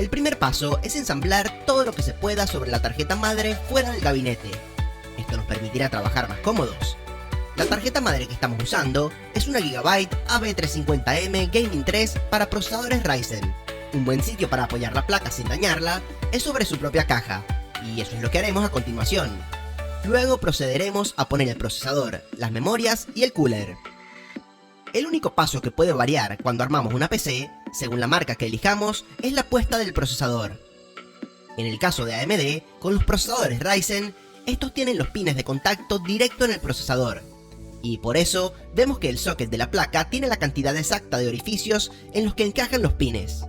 El primer paso es ensamblar todo lo que se pueda sobre la tarjeta madre fuera del gabinete. Esto nos permitirá trabajar más cómodos. La tarjeta madre que estamos usando es una Gigabyte AB350M Gaming 3 para procesadores Ryzen. Un buen sitio para apoyar la placa sin dañarla es sobre su propia caja, y eso es lo que haremos a continuación. Luego procederemos a poner el procesador, las memorias y el cooler. El único paso que puede variar cuando armamos una PC, según la marca que elijamos, es la puesta del procesador. En el caso de AMD, con los procesadores Ryzen, estos tienen los pines de contacto directo en el procesador, y por eso vemos que el socket de la placa tiene la cantidad exacta de orificios en los que encajan los pines.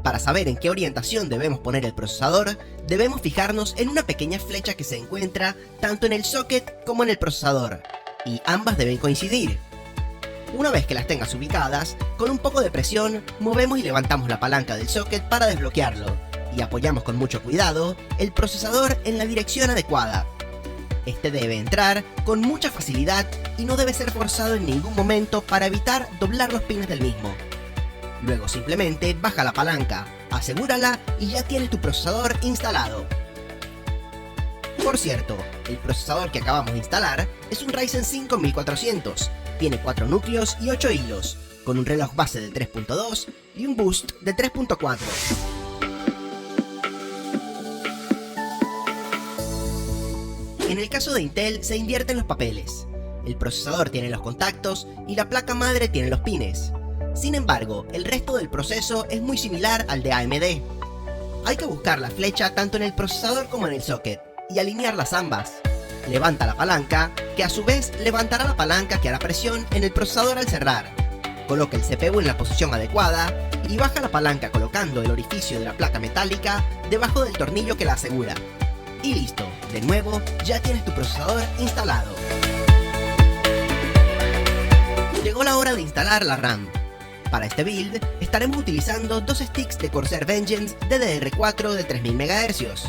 Para saber en qué orientación debemos poner el procesador, debemos fijarnos en una pequeña flecha que se encuentra tanto en el socket como en el procesador, y ambas deben coincidir. Una vez que las tengas ubicadas, con un poco de presión, movemos y levantamos la palanca del socket para desbloquearlo, y apoyamos con mucho cuidado el procesador en la dirección adecuada. Este debe entrar con mucha facilidad y no debe ser forzado en ningún momento para evitar doblar los pines del mismo. Luego simplemente baja la palanca, asegúrala y ya tienes tu procesador instalado. Por cierto, el procesador que acabamos de instalar es un Ryzen 5 1400, tiene 4 núcleos y 8 hilos, con un reloj base de 3.2 y un boost de 3.4. En el caso de Intel se invierten los papeles. El procesador tiene los contactos y la placa madre tiene los pines. Sin embargo, el resto del proceso es muy similar al de AMD. Hay que buscar la flecha tanto en el procesador como en el socket, y alinearlas ambas. Levanta la palanca, que a su vez levantará la palanca que hará presión en el procesador al cerrar. Coloca el CPU en la posición adecuada, y baja la palanca colocando el orificio de la placa metálica debajo del tornillo que la asegura. Y listo, de nuevo, ya tienes tu procesador instalado. Llegó la hora de instalar la RAM. Para este build, estaremos utilizando dos sticks de Corsair Vengeance DDR4 de 3000 MHz.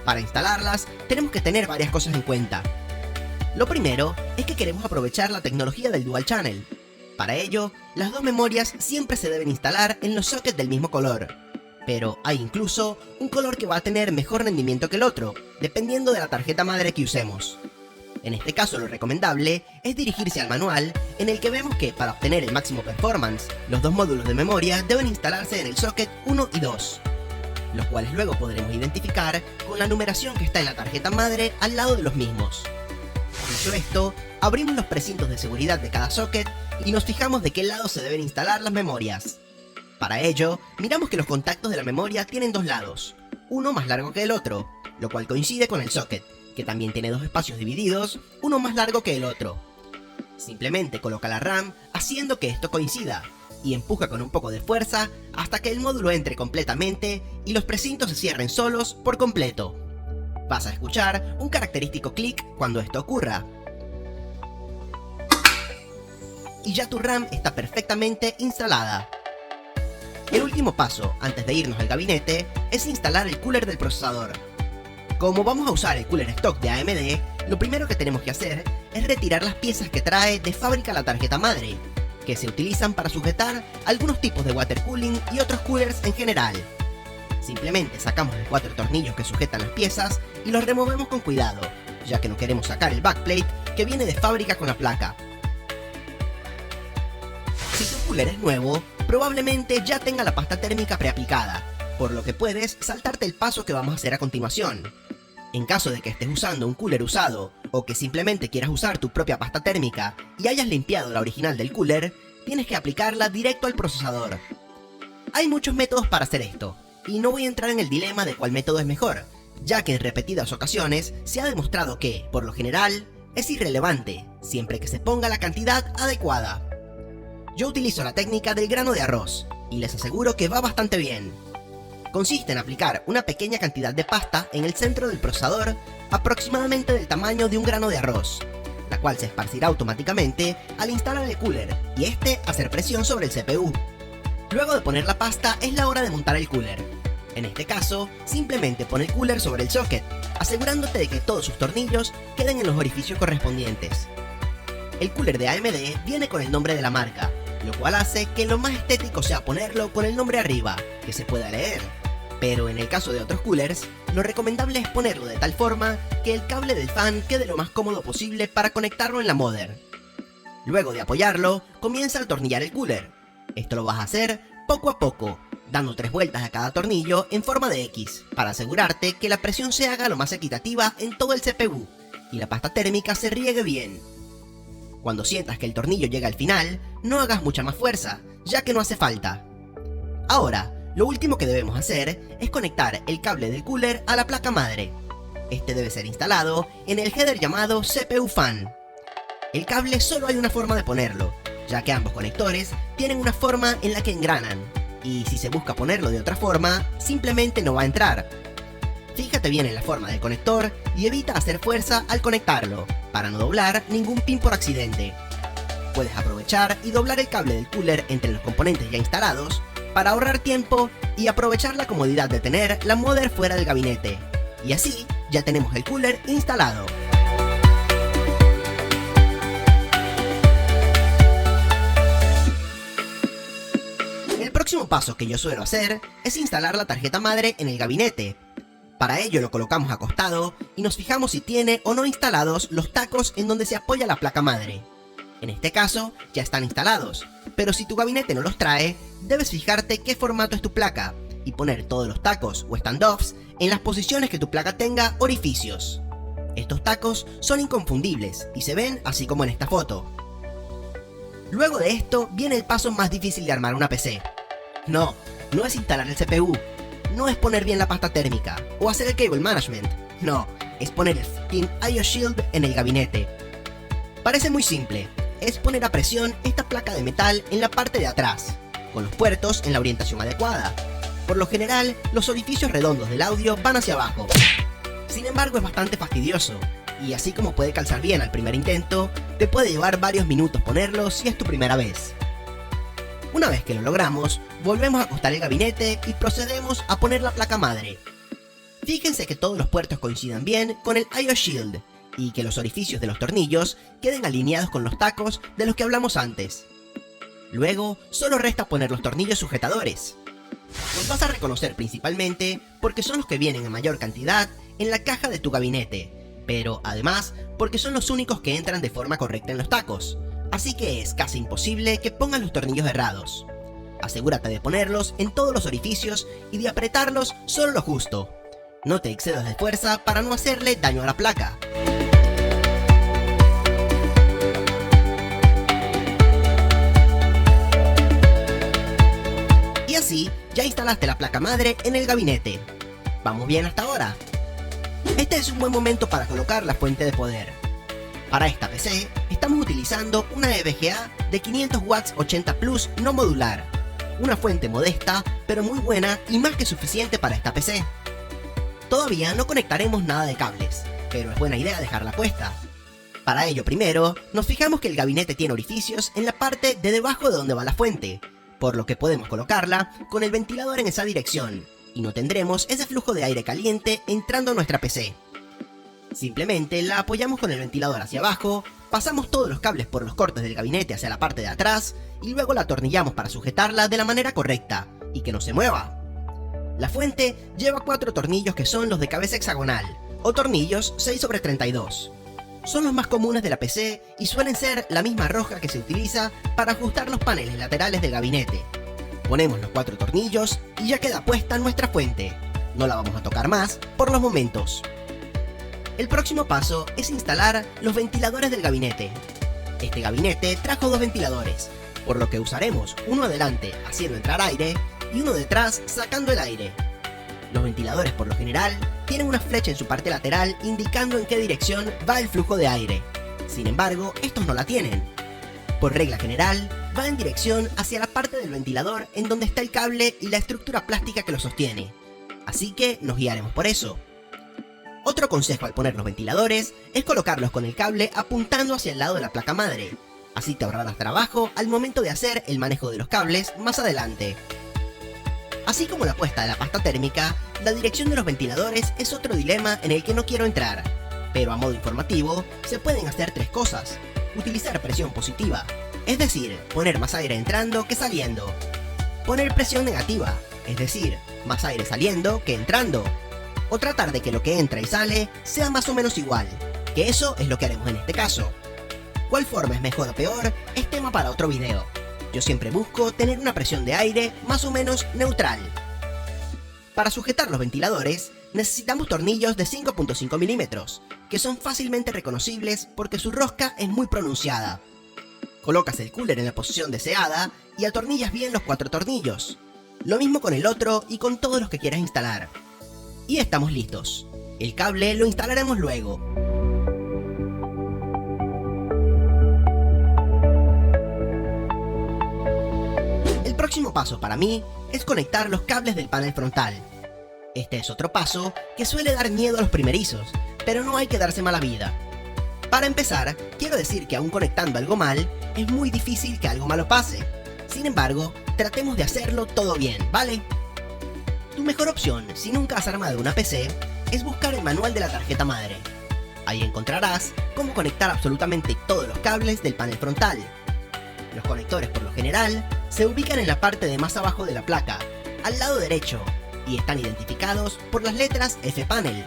Para instalarlas, tenemos que tener varias cosas en cuenta. Lo primero es que queremos aprovechar la tecnología del Dual Channel. Para ello, las dos memorias siempre se deben instalar en los sockets del mismo color. Pero hay incluso un color que va a tener mejor rendimiento que el otro, dependiendo de la tarjeta madre que usemos. En este caso lo recomendable es dirigirse al manual, en el que vemos que para obtener el máximo performance, los dos módulos de memoria deben instalarse en el socket 1 y 2, los cuales luego podremos identificar con la numeración que está en la tarjeta madre al lado de los mismos. Dicho esto, abrimos los precintos de seguridad de cada socket y nos fijamos de qué lado se deben instalar las memorias. Para ello, miramos que los contactos de la memoria tienen dos lados, uno más largo que el otro, lo cual coincide con el socket, que también tiene dos espacios divididos, uno más largo que el otro. Simplemente coloca la RAM haciendo que esto coincida, y empuja con un poco de fuerza hasta que el módulo entre completamente y los precintos se cierren solos por completo. Vas a escuchar un característico clic cuando esto ocurra. Y ya tu RAM está perfectamente instalada. El último paso, antes de irnos al gabinete, es instalar el cooler del procesador. Como vamos a usar el cooler stock de AMD, lo primero que tenemos que hacer es retirar las piezas que trae de fábrica la tarjeta madre, que se utilizan para sujetar algunos tipos de water cooling y otros coolers en general. Simplemente sacamos los 4 tornillos que sujetan las piezas y los removemos con cuidado, ya que no queremos sacar el backplate que viene de fábrica con la placa. Si tu cooler es nuevo, probablemente ya tenga la pasta térmica preaplicada, por lo que puedes saltarte el paso que vamos a hacer a continuación. En caso de que estés usando un cooler usado, o que simplemente quieras usar tu propia pasta térmica y hayas limpiado la original del cooler, tienes que aplicarla directo al procesador. Hay muchos métodos para hacer esto, y no voy a entrar en el dilema de cuál método es mejor, ya que en repetidas ocasiones se ha demostrado que, por lo general, es irrelevante, siempre que se ponga la cantidad adecuada. Yo utilizo la técnica del grano de arroz, y les aseguro que va bastante bien. Consiste en aplicar una pequeña cantidad de pasta en el centro del procesador, aproximadamente del tamaño de un grano de arroz, la cual se esparcirá automáticamente al instalar el cooler y este hacer presión sobre el CPU. Luego de poner la pasta es la hora de montar el cooler. En este caso, simplemente pon el cooler sobre el socket, asegurándote de que todos sus tornillos queden en los orificios correspondientes. El cooler de AMD viene con el nombre de la marca, lo cual hace que lo más estético sea ponerlo con el nombre arriba, que se pueda leer. Pero en el caso de otros coolers, lo recomendable es ponerlo de tal forma que el cable del fan quede lo más cómodo posible para conectarlo en la mother. Luego de apoyarlo, comienza a atornillar el cooler. Esto lo vas a hacer poco a poco, dando 3 vueltas a cada tornillo en forma de X, para asegurarte que la presión se haga lo más equitativa en todo el CPU y la pasta térmica se riegue bien. Cuando sientas que el tornillo llega al final, no hagas mucha más fuerza, ya que no hace falta. Ahora, lo último que debemos hacer es conectar el cable del cooler a la placa madre. Este debe ser instalado en el header llamado CPU Fan. El cable solo hay una forma de ponerlo, ya que ambos conectores tienen una forma en la que engranan, y si se busca ponerlo de otra forma, simplemente no va a entrar. Fíjate bien en la forma del conector y evita hacer fuerza al conectarlo, para no doblar ningún pin por accidente. Puedes aprovechar y doblar el cable del cooler entre los componentes ya instalados, para ahorrar tiempo y aprovechar la comodidad de tener la mother fuera del gabinete. Y así, ya tenemos el cooler instalado. El próximo paso que yo suelo hacer es instalar la tarjeta madre en el gabinete. Para ello lo colocamos acostado y nos fijamos si tiene o no instalados los tacos en donde se apoya la placa madre. En este caso, ya están instalados, pero si tu gabinete no los trae, debes fijarte qué formato es tu placa y poner todos los tacos o standoffs en las posiciones que tu placa tenga orificios. Estos tacos son inconfundibles y se ven así como en esta foto. Luego de esto viene el paso más difícil de armar una PC. No es instalar el CPU, no es poner bien la pasta térmica o hacer el cable management, no, es poner el Steam IO Shield en el gabinete. Parece muy simple. Es poner a presión esta placa de metal en la parte de atrás, con los puertos en la orientación adecuada. Por lo general, los orificios redondos del audio van hacia abajo. Sin embargo, es bastante fastidioso, y así como puede calzar bien al primer intento, te puede llevar varios minutos ponerlo si es tu primera vez. Una vez que lo logramos, volvemos a acostar el gabinete y procedemos a poner la placa madre. Fíjense que todos los puertos coincidan bien con el IO Shield, y que los orificios de los tornillos queden alineados con los tacos de los que hablamos antes. Luego, solo resta poner los tornillos sujetadores. Los vas a reconocer principalmente porque son los que vienen en mayor cantidad en la caja de tu gabinete, pero además porque son los únicos que entran de forma correcta en los tacos, así que es casi imposible que pongas los tornillos errados. Asegúrate de ponerlos en todos los orificios y de apretarlos solo lo justo. No te excedas de fuerza para no hacerle daño a la placa. Y así, ya instalaste la placa madre en el gabinete. ¿Vamos bien hasta ahora? Este es un buen momento para colocar la fuente de poder. Para esta PC, estamos utilizando una EVGA de 500 watts 80 Plus no modular. Una fuente modesta, pero muy buena y más que suficiente para esta PC. Todavía no conectaremos nada de cables, pero es buena idea dejarla puesta. Para ello primero, nos fijamos que el gabinete tiene orificios en la parte de debajo de donde va la fuente, por lo que podemos colocarla con el ventilador en esa dirección, y no tendremos ese flujo de aire caliente entrando a nuestra PC. Simplemente la apoyamos con el ventilador hacia abajo, pasamos todos los cables por los cortes del gabinete hacia la parte de atrás, y luego la atornillamos para sujetarla de la manera correcta, y que no se mueva. La fuente lleva 4 tornillos que son los de cabeza hexagonal, o tornillos 6/32. Son los más comunes de la PC y suelen ser la misma roja que se utiliza para ajustar los paneles laterales del gabinete. Ponemos los 4 tornillos y ya queda puesta nuestra fuente. No la vamos a tocar más por los momentos. El próximo paso es instalar los ventiladores del gabinete. Este gabinete trajo 2 ventiladores, por lo que usaremos uno adelante haciendo entrar aire y uno detrás sacando el aire. Los ventiladores por lo general tienen una flecha en su parte lateral indicando en qué dirección va el flujo de aire. Sin embargo, estos no la tienen. Por regla general, va en dirección hacia la parte del ventilador en donde está el cable y la estructura plástica que lo sostiene. Así que nos guiaremos por eso. Otro consejo al poner los ventiladores es colocarlos con el cable apuntando hacia el lado de la placa madre. Así te ahorrarás trabajo al momento de hacer el manejo de los cables más adelante. Así como la puesta de la pasta térmica, la dirección de los ventiladores es otro dilema en el que no quiero entrar, pero a modo informativo se pueden hacer 3 cosas. Utilizar presión positiva, es decir, poner más aire entrando que saliendo. Poner presión negativa, es decir, más aire saliendo que entrando, o tratar de que lo que entra y sale sea más o menos igual, que eso es lo que haremos en este caso. ¿Cuál forma es mejor o peor? Es tema para otro video. Yo siempre busco tener una presión de aire más o menos neutral. Para sujetar los ventiladores, necesitamos tornillos de 5.5 milímetros, que son fácilmente reconocibles porque su rosca es muy pronunciada. Colocas el cooler en la posición deseada y atornillas bien los 4 tornillos. Lo mismo con el otro y con todos los que quieras instalar. Y estamos listos. El cable lo instalaremos luego. El próximo paso para mí es conectar los cables del panel frontal. Este es otro paso que suele dar miedo a los primerizos, pero no hay que darse mala vida. Para empezar, quiero decir que aún conectando algo mal, es muy difícil que algo malo pase. Sin embargo, tratemos de hacerlo todo bien, ¿vale? Tu mejor opción, si nunca has armado una PC, es buscar el manual de la tarjeta madre. Ahí encontrarás cómo conectar absolutamente todos los cables del panel frontal. Los conectores, por lo general, se ubican en la parte de más abajo de la placa, al lado derecho, y están identificados por las letras F-Panel.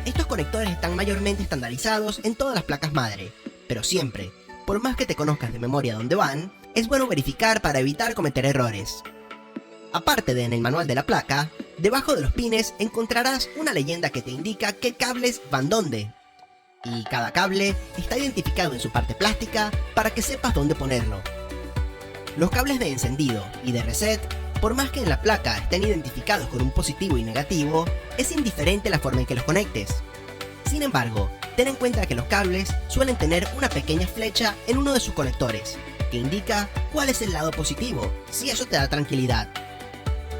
Estos conectores están mayormente estandarizados en todas las placas madre, pero siempre, por más que te conozcas de memoria dónde van, es bueno verificar para evitar cometer errores. Aparte de en el manual de la placa, debajo de los pines encontrarás una leyenda que te indica qué cables van dónde. Y cada cable está identificado en su parte plástica para que sepas dónde ponerlo. Los cables de encendido y de reset, por más que en la placa estén identificados con un positivo y negativo, es indiferente la forma en que los conectes. Sin embargo, ten en cuenta que los cables suelen tener una pequeña flecha en uno de sus conectores, que indica cuál es el lado positivo, si eso te da tranquilidad.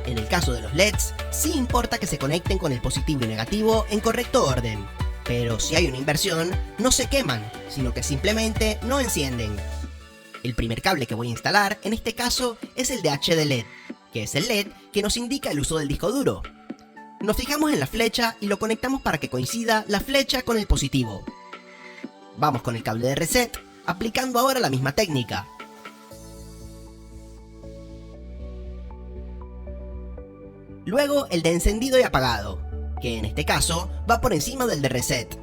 En el caso de los LEDs, sí importa que se conecten con el positivo y negativo en correcto orden, pero si hay una inversión, no se queman, sino que simplemente no encienden. El primer cable que voy a instalar en este caso es el de HD LED, que es el LED que nos indica el uso del disco duro. Nos fijamos en la flecha y lo conectamos para que coincida la flecha con el positivo. Vamos con el cable de reset, aplicando ahora la misma técnica. Luego el de encendido y apagado, que en este caso va por encima del de reset.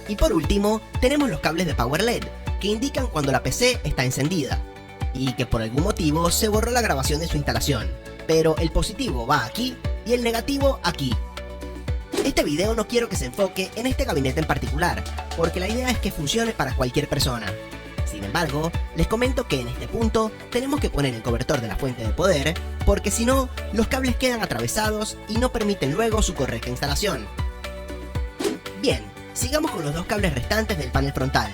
Y por último, tenemos los cables de Power LED, que indican cuando la PC está encendida, y que por algún motivo se borró la grabación de su instalación, pero el positivo va aquí y el negativo aquí. Este video no quiero que se enfoque en este gabinete en particular, porque la idea es que funcione para cualquier persona. Sin embargo, les comento que en este punto tenemos que poner el cobertor de la fuente de poder, porque si no, los cables quedan atravesados y no permiten luego su correcta instalación. Bien, sigamos con los dos cables restantes del panel frontal.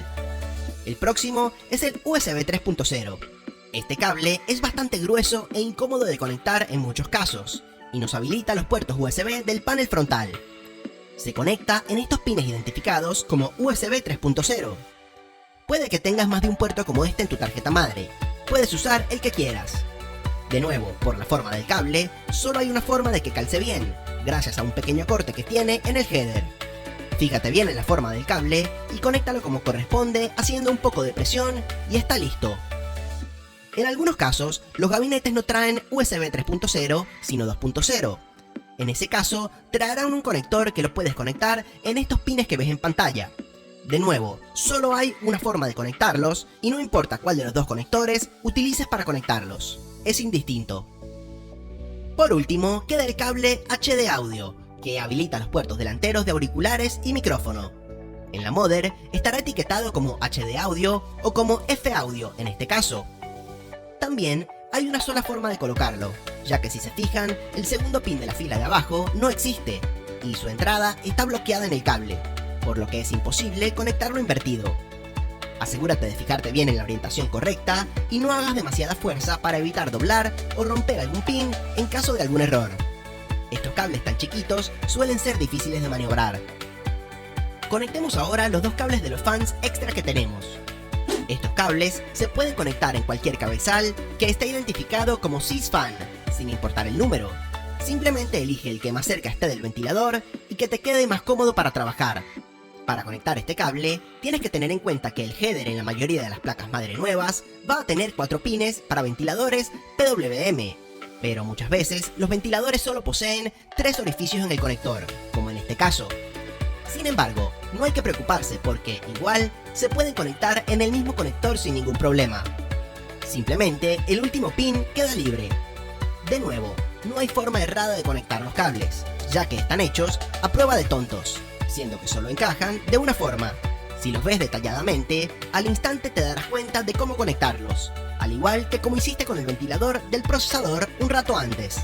El próximo es el USB 3.0. Este cable es bastante grueso e incómodo de conectar en muchos casos, y nos habilita los puertos USB del panel frontal. Se conecta en estos pines identificados como USB 3.0. Puede que tengas más de un puerto como este en tu tarjeta madre, puedes usar el que quieras. De nuevo, por la forma del cable, solo hay una forma de que calce bien, gracias a un pequeño corte que tiene en el header. Fíjate bien en la forma del cable y conéctalo como corresponde haciendo un poco de presión y está listo. En algunos casos, los gabinetes no traen USB 3.0 sino 2.0. En ese caso, traerán un conector que lo puedes conectar en estos pines que ves en pantalla. De nuevo, solo hay una forma de conectarlos y no importa cuál de los dos conectores utilices para conectarlos, es indistinto. Por último, queda el cable HD Audio, que habilita los puertos delanteros de auriculares y micrófono. En la Mother estará etiquetado como HD Audio o como F Audio en este caso. También hay una sola forma de colocarlo, ya que si se fijan, el segundo pin de la fila de abajo no existe, y su entrada está bloqueada en el cable, por lo que es imposible conectarlo invertido. Asegúrate de fijarte bien en la orientación correcta y no hagas demasiada fuerza para evitar doblar o romper algún pin en caso de algún error. Estos cables tan chiquitos suelen ser difíciles de maniobrar. Conectemos ahora los dos cables de los fans extra que tenemos. Estos cables se pueden conectar en cualquier cabezal que esté identificado como Sysfan, sin importar el número. Simplemente elige el que más cerca esté del ventilador y que te quede más cómodo para trabajar. Para conectar este cable, tienes que tener en cuenta que el header en la mayoría de las placas madre nuevas va a tener 4 pines para ventiladores PWM, pero muchas veces los ventiladores solo poseen 3 orificios en el conector, como en este caso. Sin embargo, no hay que preocuparse porque igual se pueden conectar en el mismo conector sin ningún problema. Simplemente el último pin queda libre. De nuevo, no hay forma errada de conectar los cables, ya que están hechos a prueba de tontos, siendo que solo encajan de una forma. Si los ves detalladamente, al instante te darás cuenta de cómo conectarlos, al igual que como hiciste con el ventilador del procesador un rato antes.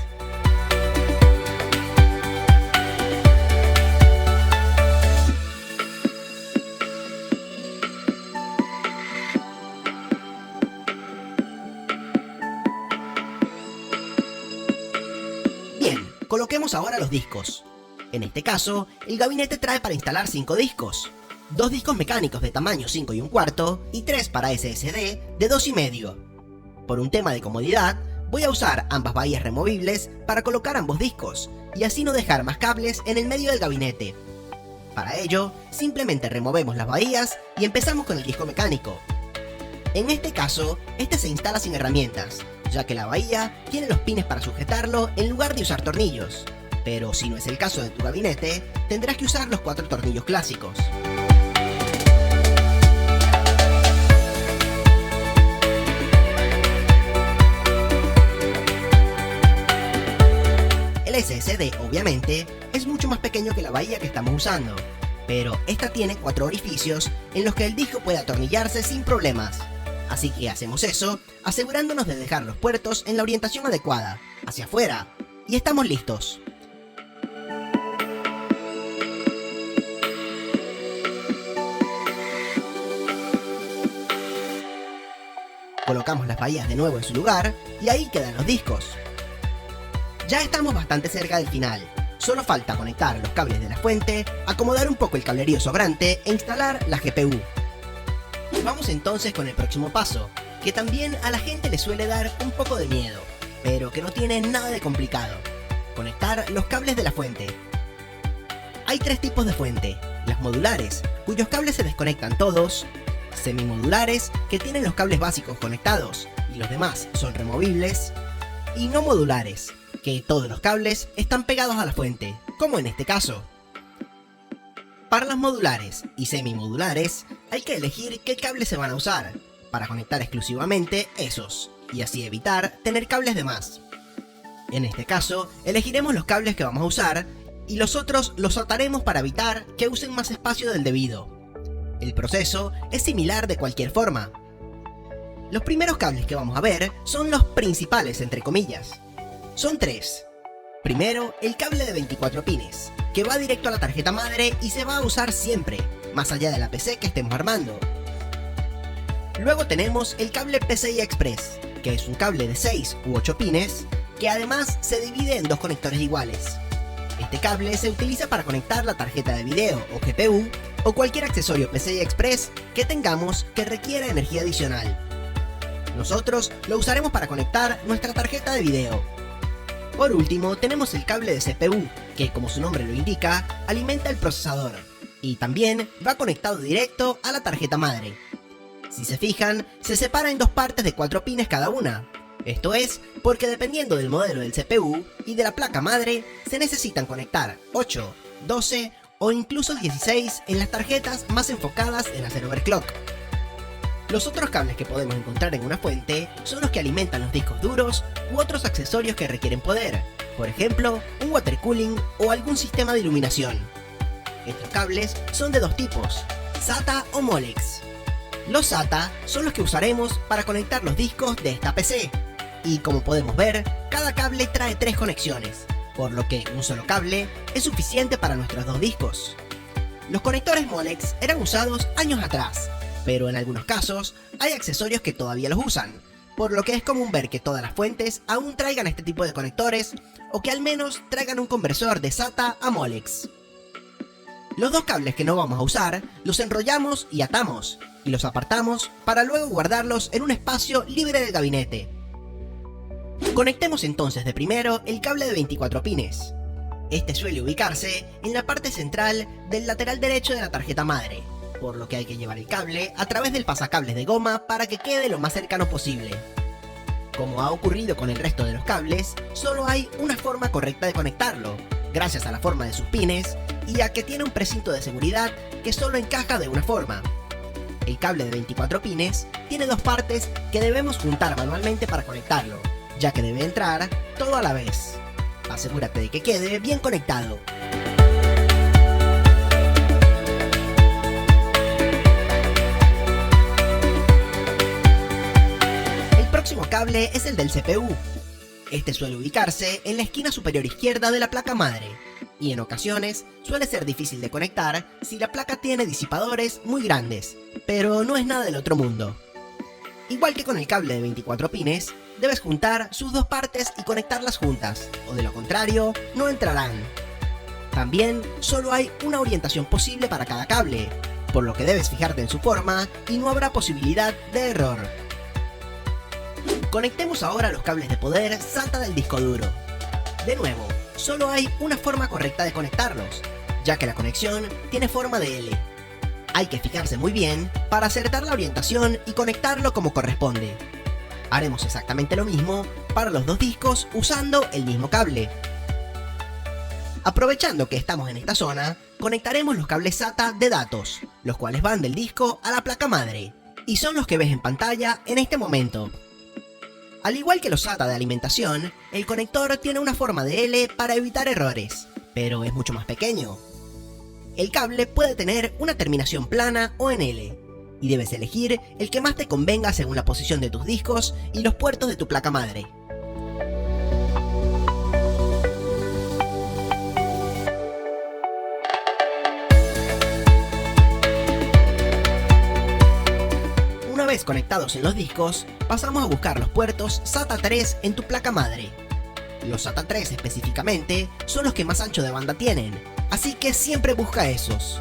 Bien, coloquemos ahora los discos. En este caso, el gabinete trae para instalar 5 discos. 2 discos mecánicos de tamaño 5 1/4 y 3 para SSD de 2,5. Por un tema de comodidad, voy a usar ambas bahías removibles para colocar ambos discos y así no dejar más cables en el medio del gabinete. Para ello, simplemente removemos las bahías y empezamos con el disco mecánico. En este caso, este se instala sin herramientas, ya que la bahía tiene los pines para sujetarlo en lugar de usar tornillos. Pero si no es el caso de tu gabinete, tendrás que usar los 4 tornillos clásicos. El SSD, obviamente, es mucho más pequeño que la bahía que estamos usando, pero esta tiene 4 orificios en los que el disco puede atornillarse sin problemas. Así que hacemos eso, asegurándonos de dejar los puertos en la orientación adecuada, hacia afuera, y estamos listos. Colocamos las bahías de nuevo en su lugar y ahí quedan los discos. Ya estamos bastante cerca del final, solo falta conectar los cables de la fuente, acomodar un poco el cablerío sobrante e instalar la GPU. Vamos entonces con el próximo paso, que también a la gente le suele dar un poco de miedo, pero que no tiene nada de complicado: conectar los cables de la fuente. Hay 3 tipos de fuente: las modulares, cuyos cables se desconectan todos; semimodulares, que tienen los cables básicos conectados y los demás son removibles; y no modulares, que todos los cables están pegados a la fuente, como en este caso. Para las modulares y semimodulares hay que elegir qué cables se van a usar, para conectar exclusivamente esos, y así evitar tener cables de más. En este caso, elegiremos los cables que vamos a usar y los otros los ataremos para evitar que usen más espacio del debido. El proceso es similar de cualquier forma. Los primeros cables que vamos a ver son los principales, entre comillas. Son 3. Primero, el cable de 24 pines, que va directo a la tarjeta madre y se va a usar siempre, más allá de la PC que estemos armando. Luego tenemos el cable PCI Express, que es un cable de 6 u 8 pines, que además se divide en 2 conectores iguales. Este cable se utiliza para conectar la tarjeta de video o GPU, o cualquier accesorio PCI Express que tengamos que requiera energía adicional. Nosotros lo usaremos para conectar nuestra tarjeta de video. Por último, tenemos el cable de CPU, que como su nombre lo indica, alimenta el procesador, y también va conectado directo a la tarjeta madre. Si se fijan, se separa en 2 partes de 4 pines cada una. Esto es porque dependiendo del modelo del CPU y de la placa madre, se necesitan conectar 8, 12 o incluso 16 en las tarjetas más enfocadas en hacer overclock. Los otros cables que podemos encontrar en una fuente son los que alimentan los discos duros u otros accesorios que requieren poder, por ejemplo, un water cooling o algún sistema de iluminación. Estos cables son de 2 tipos, SATA o Molex. Los SATA son los que usaremos para conectar los discos de esta PC, y como podemos ver, cada cable trae 3 conexiones, por lo que un solo cable es suficiente para nuestros 2 discos. Los conectores Molex eran usados años atrás, pero en algunos casos hay accesorios que todavía los usan, por lo que es común ver que todas las fuentes aún traigan este tipo de conectores, o que al menos traigan un conversor de SATA a Molex. Los 2 cables que no vamos a usar los enrollamos y atamos, y los apartamos para luego guardarlos en un espacio libre del gabinete. Conectemos entonces de primero el cable de 24 pines. Este suele ubicarse en la parte central del lateral derecho de la tarjeta madre, por lo que hay que llevar el cable a través del pasacables de goma para que quede lo más cercano posible. Como ha ocurrido con el resto de los cables, solo hay una forma correcta de conectarlo, gracias a la forma de sus pines y a que tiene un precinto de seguridad que solo encaja de una forma. El cable de 24 pines tiene dos partes que debemos juntar manualmente para conectarlo, ya que debe entrar todo a la vez. Asegúrate de que quede bien conectado. El próximo cable es el del CPU. Este suele ubicarse en la esquina superior izquierda de la placa madre, y en ocasiones suele ser difícil de conectar si la placa tiene disipadores muy grandes, pero no es nada del otro mundo. Igual que con el cable de 24 pines, debes juntar sus dos partes y conectarlas juntas, o de lo contrario, no entrarán. También solo hay una orientación posible para cada cable, por lo que debes fijarte en su forma y no habrá posibilidad de error. Conectemos ahora los cables de poder SATA del disco duro. De nuevo, solo hay una forma correcta de conectarlos, ya que la conexión tiene forma de L. Hay que fijarse muy bien para acertar la orientación y conectarlo como corresponde. Haremos exactamente lo mismo para los dos discos usando el mismo cable. Aprovechando que estamos en esta zona, conectaremos los cables SATA de datos, los cuales van del disco a la placa madre, y son los que ves en pantalla en este momento. Al igual que los SATA de alimentación, el conector tiene una forma de L para evitar errores, pero es mucho más pequeño. El cable puede tener una terminación plana o en L, y debes elegir el que más te convenga según la posición de tus discos y los puertos de tu placa madre. Una vez conectados en los discos, pasamos a buscar los puertos SATA 3 en tu placa madre. Los SATA 3 específicamente son los que más ancho de banda tienen, así que siempre busca esos.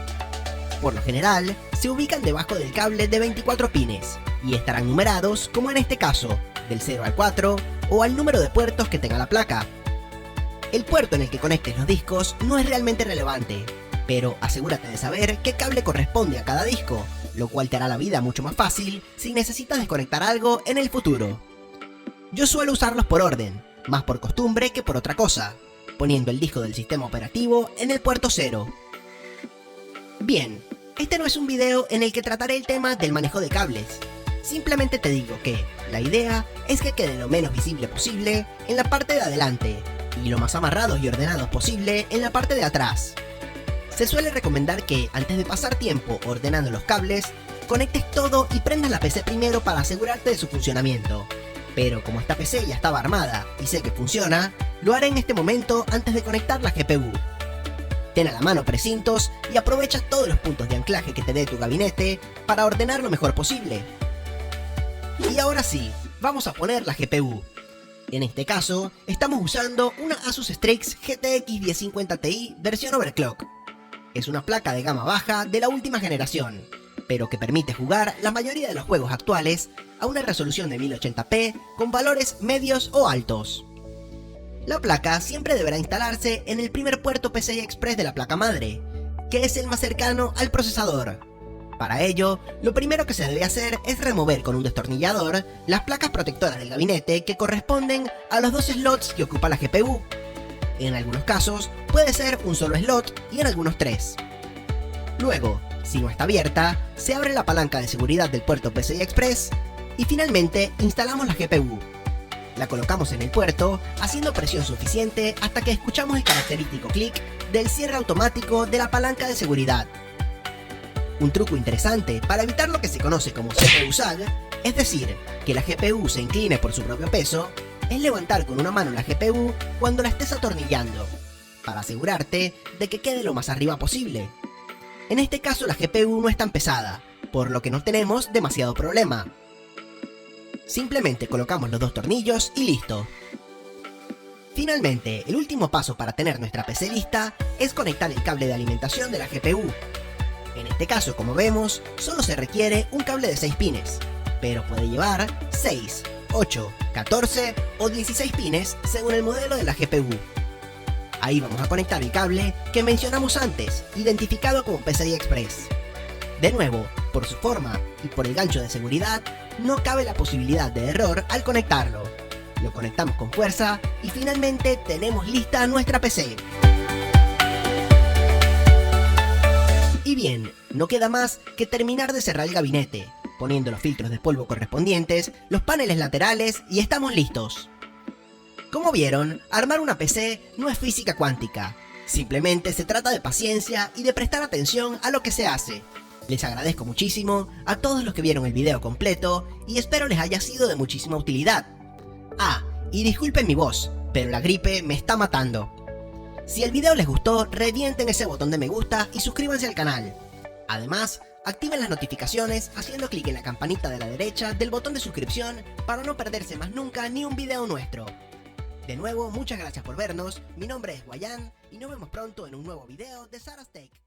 Por lo general, se ubican debajo del cable de 24 pines, y estarán numerados como en este caso, del 0 al 4 o al número de puertos que tenga la placa. El puerto en el que conectes los discos no es realmente relevante, pero asegúrate de saber qué cable corresponde a cada disco, lo cual te hará la vida mucho más fácil si necesitas desconectar algo en el futuro. Yo suelo usarlos por orden, más por costumbre que por otra cosa, poniendo el disco del sistema operativo en el puerto 0. Bien, este no es un video en el que trataré el tema del manejo de cables. Simplemente te digo que la idea es que quede lo menos visible posible en la parte de adelante y lo más amarrados y ordenados posible en la parte de atrás. Se suele recomendar que antes de pasar tiempo ordenando los cables, conectes todo y prendas la PC primero para asegurarte de su funcionamiento. Pero como esta PC ya estaba armada y sé que funciona, lo haré en este momento antes de conectar la GPU. Ten a la mano precintos y aprovecha todos los puntos de anclaje que te dé tu gabinete para ordenar lo mejor posible. Y ahora sí, vamos a poner la GPU. En este caso, estamos usando una Asus Strix GTX 1050 Ti versión overclock. Es una placa de gama baja de la última generación, pero que permite jugar la mayoría de los juegos actuales a una resolución de 1080p con valores medios o altos. La placa siempre deberá instalarse en el primer puerto PCI Express de la placa madre, que es el más cercano al procesador. Para ello, lo primero que se debe hacer es remover con un destornillador las placas protectoras del gabinete que corresponden a los dos slots que ocupa la GPU. En algunos casos puede ser un solo slot y en algunos 3. Luego, si no está abierta, se abre la palanca de seguridad del puerto PCI Express y finalmente instalamos la GPU. La colocamos en el puerto haciendo presión suficiente hasta que escuchamos el característico clic del cierre automático de la palanca de seguridad. Un truco interesante para evitar lo que se conoce como CPU sag, es decir, que la GPU se incline por su propio peso, es levantar con una mano la GPU cuando la estés atornillando, para asegurarte de que quede lo más arriba posible. En este caso la GPU no es tan pesada, por lo que no tenemos demasiado problema. Simplemente colocamos los dos tornillos y listo. Finalmente, el último paso para tener nuestra PC lista es conectar el cable de alimentación de la GPU. En este caso, como vemos, solo se requiere un cable de 6 pines, pero puede llevar 6, 8, 14 o 16 pines según el modelo de la GPU. Ahí vamos a conectar el cable que mencionamos antes, identificado como PCI Express. De nuevo, por su forma y por el gancho de seguridad, no cabe la posibilidad de error al conectarlo. Lo conectamos con fuerza y finalmente tenemos lista nuestra PC. Y bien, no queda más que terminar de cerrar el gabinete, poniendo los filtros de polvo correspondientes, los paneles laterales y estamos listos. Como vieron, armar una PC no es física cuántica, simplemente se trata de paciencia y de prestar atención a lo que se hace. Les agradezco muchísimo a todos los que vieron el video completo y espero les haya sido de muchísima utilidad. Ah, y disculpen mi voz, pero la gripe me está matando. Si el video les gustó, revienten ese botón de me gusta y suscríbanse al canal. Además, activen las notificaciones haciendo clic en la campanita de la derecha del botón de suscripción para no perderse más nunca ni un video nuestro. De nuevo, muchas gracias por vernos, mi nombre es Guayán y nos vemos pronto en un nuevo video de Sarastech.